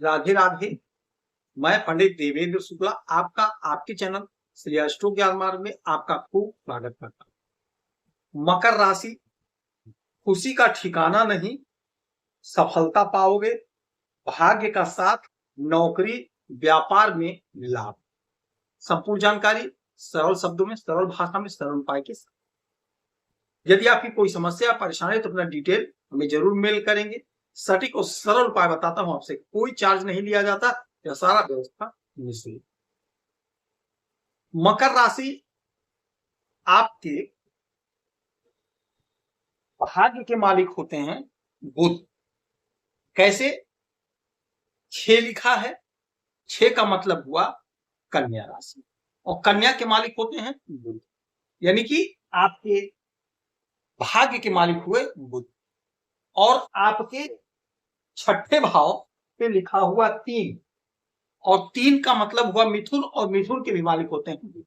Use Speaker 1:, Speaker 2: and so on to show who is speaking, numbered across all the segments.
Speaker 1: राधे राधे। मैं पंडित देवेंद्र शुक्ला आपका आपके चैनल श्री अष्टो ज्ञान मार्ग में आपका खूब स्वागत करता हूँ। मकर राशि, खुशी का ठिकाना नहीं, सफलता पाओगे, भाग्य का साथ, नौकरी व्यापार में लाभ। संपूर्ण जानकारी सरल शब्दों में, सरल भाषा में, सरल उपाय के साथ। यदि आपकी कोई समस्या परेशानी है तो अपना डिटेल हमें जरूर मेल करेंगे। सटीक और सरल उपाय बताता हूं, आपसे कोई चार्ज नहीं लिया जाता, यह सारा व्यवस्था निःशुल्क। मकर राशि आपके भाग्य के मालिक होते हैं बुध। कैसे? 6 लिखा है, 6 का मतलब हुआ कन्या राशि, और कन्या के मालिक होते हैं बुध, यानी कि आपके भाग्य के मालिक हुए बुध। और आपके छठे भाव पे लिखा हुआ 3, और 3 का मतलब हुआ मिथुन, और मिथुन के भी मालिक होते हैं बुध।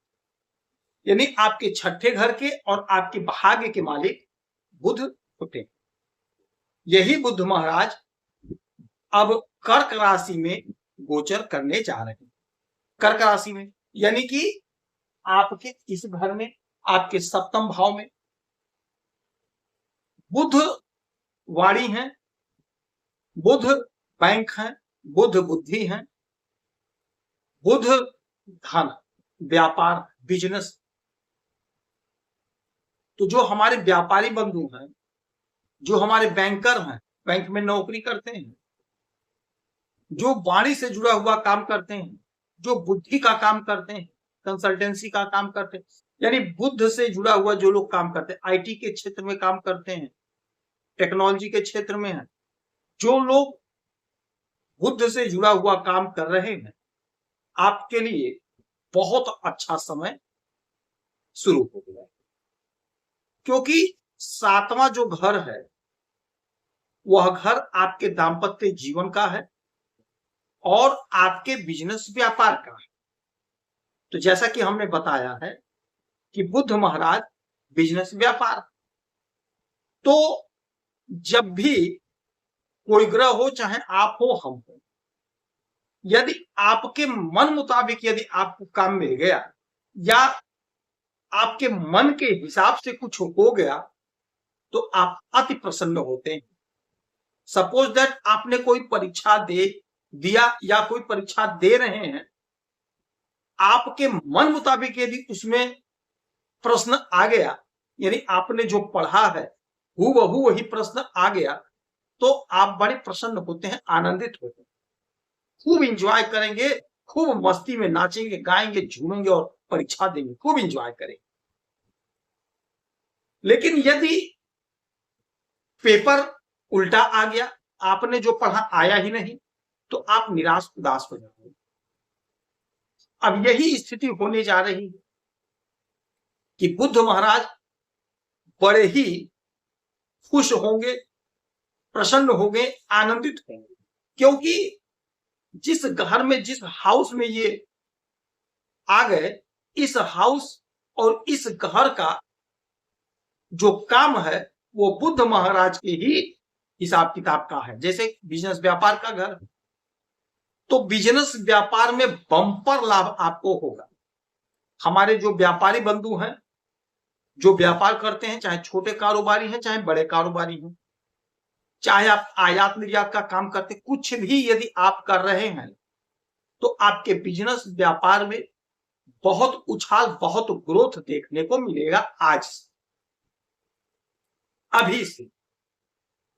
Speaker 1: यानी आपके छठे घर के और आपके भाग्य के मालिक बुध होते हैं। यही बुध महाराज अब कर्क राशि में गोचर करने जा रहे हैं। कर्क राशि में यानी कि आपके इस घर में, आपके सप्तम भाव में बुध वाणी है, बुध बैंक है, बुध बुद्धि है, बुध धन, व्यापार, बिजनेस। तो जो हमारे व्यापारी बंधु हैं, जो हमारे बैंकर हैं, बैंक में नौकरी करते हैं, जो वाणी से जुड़ा हुआ काम करते हैं, जो बुद्धि का काम करते हैं, कंसल्टेंसी का काम करते हैं, यानी बुद्ध से जुड़ा हुआ जो लोग काम करते हैं, आईटी के क्षेत्र में काम करते हैं, टेक्नोलॉजी के क्षेत्र में है, जो लोग बुद्ध से जुड़ा हुआ काम कर रहे हैं, आपके लिए बहुत अच्छा समय शुरू हो गया है। क्योंकि 7वां जो घर है वह घर आपके दाम्पत्य जीवन का है और आपके बिजनेस व्यापार का है। तो जैसा कि हमने बताया है कि बुध महाराज बिजनेस व्यापार, तो जब भी कोई ग्रह हो, चाहे आप हो हम हो, यदि आपके मन मुताबिक यदि आपको काम मिल गया या आपके मन के हिसाब से कुछ हो गया तो आप अति प्रसन्न होते हैं। सपोज दैट आपने कोई परीक्षा दे दिया या कोई परीक्षा दे रहे हैं, आपके मन मुताबिक यदि उसमें प्रश्न आ गया, यानी आपने जो पढ़ा है हूबहू वही प्रश्न आ गया, तो आप बड़े प्रसन्न होते हैं, आनंदित होते हैं, खूब इंजॉय करेंगे, खूब मस्ती में नाचेंगे, गाएंगे, झूमेंगे और परीक्षा देंगे, खूब इंजॉय करेंगे। लेकिन यदि पेपर उल्टा आ गया, आपने जो पढ़ा आया ही नहीं, तो आप निराश उदास हो जाएंगे। अब यही स्थिति होने जा रही है कि बुध महाराज बड़े ही खुश होंगे, प्रसन्न होंगे, आनंदित होंगे, क्योंकि जिस घर में, जिस हाउस में ये आ गए, इस हाउस और इस घर का जो काम है वो बुध महाराज के ही हिसाब किताब का है। जैसे बिजनेस व्यापार का घर, तो बिजनेस व्यापार में बम्पर लाभ आपको होगा। हमारे जो व्यापारी बंधु हैं, जो व्यापार करते हैं, चाहे छोटे कारोबारी हैं चाहे बड़े कारोबारी हैं, चाहे आप आयात निर्यात का काम करते, कुछ भी यदि आप कर रहे हैं, तो आपके बिजनेस व्यापार में बहुत उछाल, बहुत ग्रोथ देखने को मिलेगा। आज से, अभी से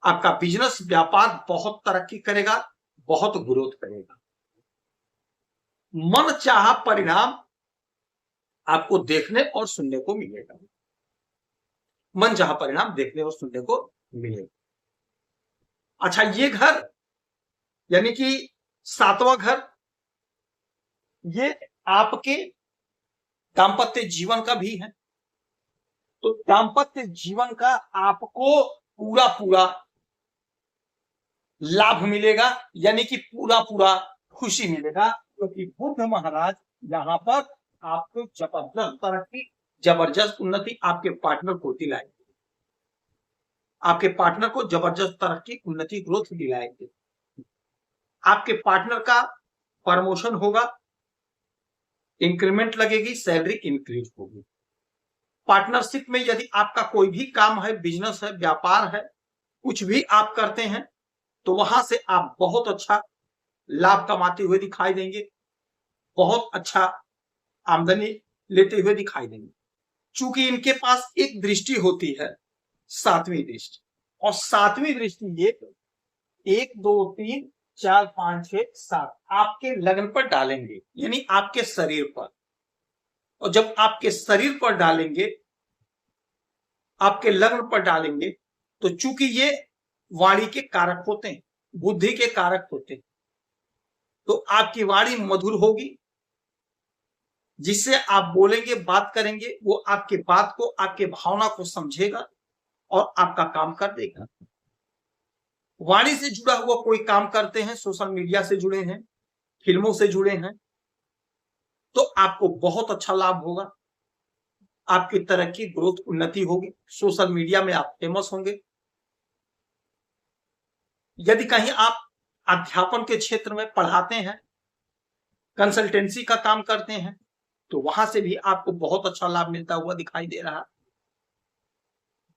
Speaker 1: आपका बिजनेस व्यापार बहुत तरक्की करेगा, बहुत ग्रोथ करेगा। मन चाहा परिणाम आपको देखने और सुनने को मिलेगा, मन चाहा परिणाम देखने और सुनने को मिलेगा। अच्छा, ये घर यानी कि 7वां घर, ये आपके दाम्पत्य जीवन का भी है। तो दाम्पत्य जीवन का आपको पूरा पूरा लाभ मिलेगा, यानी कि पूरा पूरा खुशी मिलेगा, क्योंकि बुध महाराज यहां पर आपको जबरदस्त तरक्की, जबरदस्त उन्नति आपके पार्टनर को दिलाएंगे, आपके पार्टनर को जबरदस्त तरक्की, उन्नति, ग्रोथ दिलाएंगे। आपके पार्टनर का प्रमोशन होगा, इंक्रीमेंट लगेगी, सैलरी इंक्रीज होगी। पार्टनरशिप में यदि आपका कोई भी काम है, बिजनेस है, व्यापार है, कुछ भी आप करते हैं, तो वहां से आप बहुत अच्छा लाभ कमाते हुए दिखाई देंगे, बहुत अच्छा आमदनी लेते हुए दिखाई देंगे। चूंकि इनके पास एक दृष्टि होती है, सातवीं दृष्टि, और सातवीं दृष्टि ये 1 2 3 4 5 6 7 आपके लग्न पर डालेंगे, यानी आपके शरीर पर। और जब आपके शरीर पर डालेंगे, आपके लग्न पर डालेंगे, तो चूंकि ये वाणी के कारक होते हैं, बुद्धि के कारक होते हैं, तो आपकी वाणी मधुर होगी, जिससे आप बोलेंगे, बात करेंगे, वो आपके बात को, आपके भावना को समझेगा और आपका काम कर देगा। वाणी से जुड़ा हुआ कोई काम करते हैं, सोशल मीडिया से जुड़े हैं, फिल्मों से जुड़े हैं, तो आपको बहुत अच्छा लाभ होगा, आपकी तरक्की, ग्रोथ, उन्नति होगी, सोशल मीडिया में आप फेमस होंगे। यदि कहीं आप अध्यापन के क्षेत्र में पढ़ाते हैं, कंसल्टेंसी का काम करते हैं, तो वहां से भी आपको बहुत अच्छा लाभ मिलता हुआ दिखाई दे रहा।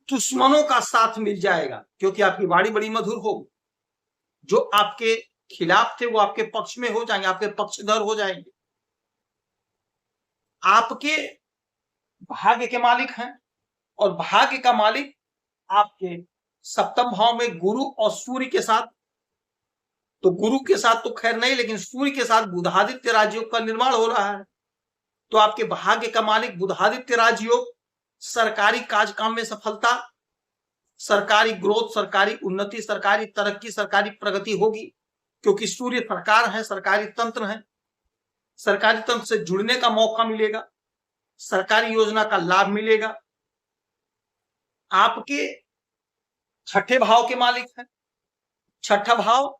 Speaker 1: दुश्मनों का साथ मिल जाएगा, क्योंकि आपकी वाणी बड़ी मधुर होगी। जो आपके खिलाफ थे वो आपके पक्ष में हो जाएंगे, आपके पक्षधर हो जाएंगे। आपके भाग्य के मालिक हैं, और भाग्य का मालिक आपके सप्तम भाव में गुरु और सूर्य के साथ, तो गुरु के साथ तो खैर नहीं, लेकिन सूर्य के साथ बुधादित्य राजयोग का निर्माण हो रहा है। तो आपके भाग्य का मालिक बुधादित्य राजयोग, सरकारी काज काम में सफलता, सरकारी ग्रोथ, सरकारी उन्नति, सरकारी तरक्की, सरकारी प्रगति होगी, क्योंकि सूर्य सरकार है, सरकारी तंत्र है। सरकारी तंत्र से जुड़ने का मौका मिलेगा, सरकारी योजना का लाभ मिलेगा। आपके छठे भाव के मालिक है, छठा भाव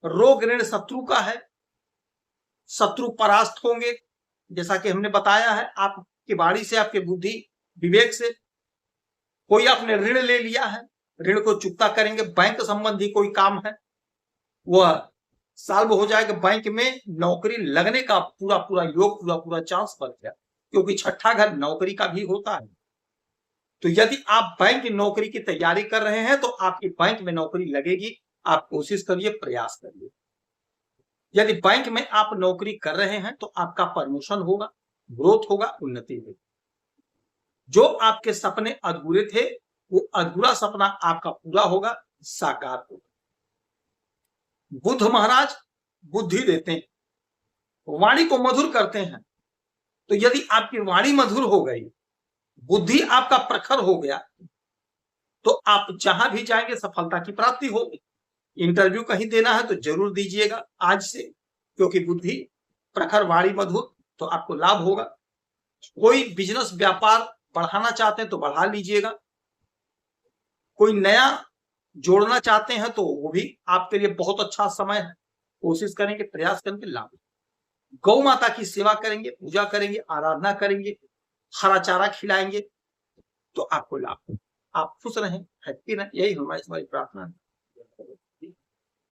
Speaker 1: रोग ऋण शत्रु का है, शत्रु परास्त होंगे। जैसा कि हमने बताया है, आपकी वाणी से, आपके बुद्धि विवेक से, कोई आपने ऋण ले लिया है, ऋण को चुकता करेंगे, बैंक संबंधी कोई काम है वह सॉल्व हो जाएगा, बैंक में नौकरी लगने का पूरा पूरा योग, पूरा पूरा चांस बन गया, क्योंकि छठा घर नौकरी का भी होता है। तो यदि आप बैंक की नौकरी की तैयारी कर रहे हैं, तो आपकी बैंक में नौकरी लगेगी। आप कोशिश करिए, प्रयास करिए। यदि बैंक में आप नौकरी कर रहे हैं, तो आपका प्रमोशन होगा, ग्रोथ होगा, उन्नति होगी। जो आपके सपने अधूरे थे, वो अधूरा सपना आपका पूरा होगा, साकार होगा। बुध महाराज बुद्धि देते हैं, वाणी को मधुर करते हैं। तो यदि आपकी वाणी मधुर हो गई, बुद्धि आपका प्रखर हो गया, तो आप जहां भी जाएंगे सफलता की प्राप्ति होगी। इंटरव्यू कहीं देना है तो जरूर दीजिएगा आज से, क्योंकि बुद्धि प्रखर, वाणी मधुर, तो आपको लाभ होगा। कोई बिजनेस व्यापार बढ़ाना चाहते हैं तो बढ़ा लीजिएगा, कोई नया जोड़ना चाहते हैं तो वो भी आपके लिए बहुत अच्छा समय है। कोशिश करेंगे, प्रयास करेंगे, लाभ। गौ माता की सेवा करेंगे, पूजा करेंगे, आराधना करेंगे, हरा चारा खिलाएंगे, तो आपको लाभ। आप खुश रहें, हैप्पी रहें, यही हमारी प्रार्थना है।